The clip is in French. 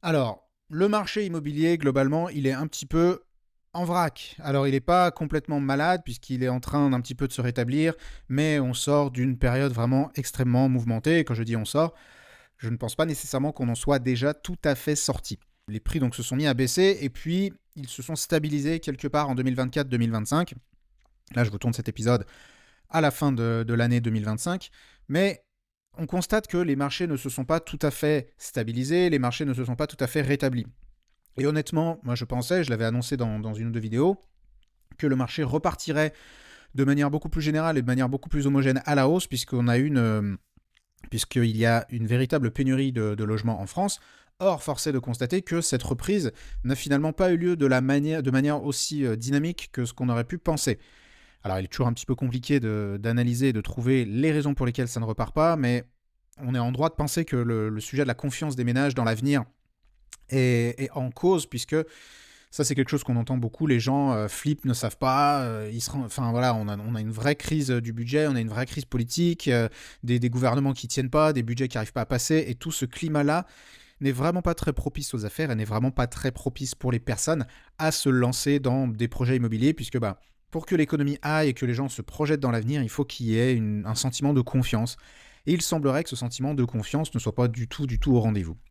Alors, le marché immobilier, globalement, il est un petit peu en vrac. Alors, il n'est pas complètement malade puisqu'il est en train d'un petit peu de se rétablir, mais on sort d'une période vraiment extrêmement mouvementée. Et quand je dis on sort, je ne pense pas nécessairement qu'on en soit déjà tout à fait sorti. Les prix donc se sont mis à baisser et puis ils se sont stabilisés quelque part en 2024-2025. Là, je vous tourne cet épisode à la fin de l'année 2025, mais on constate que les marchés ne se sont pas tout à fait stabilisés, les marchés ne se sont pas tout à fait rétablis. Et honnêtement, moi je pensais, je l'avais annoncé dans une ou deux vidéos, que le marché repartirait de manière beaucoup plus générale et de manière beaucoup plus homogène à la hausse, puisqu'il y a une véritable pénurie de logements en France. Or, force est de constater que cette reprise n'a finalement pas eu lieu de manière aussi dynamique que ce qu'on aurait pu penser. Alors, il est toujours un petit peu compliqué d'analyser, de trouver les raisons pour lesquelles ça ne repart pas, mais on est en droit de penser que le sujet de la confiance des ménages dans l'avenir est en cause, puisque ça, c'est quelque chose qu'on entend beaucoup. Les gens flippent, ne savent pas. Enfin, voilà, on a une vraie crise du budget, on a une vraie crise politique, des gouvernements qui tiennent pas, des budgets qui n'arrivent pas à passer, et tout ce climat-là n'est vraiment pas très propice aux affaires et n'est vraiment pas très propice pour les personnes à se lancer dans des projets immobiliers, puisque pour que l'économie aille et que les gens se projettent dans l'avenir, il faut qu'il y ait un sentiment de confiance. Et il semblerait que ce sentiment de confiance ne soit pas du tout au rendez-vous.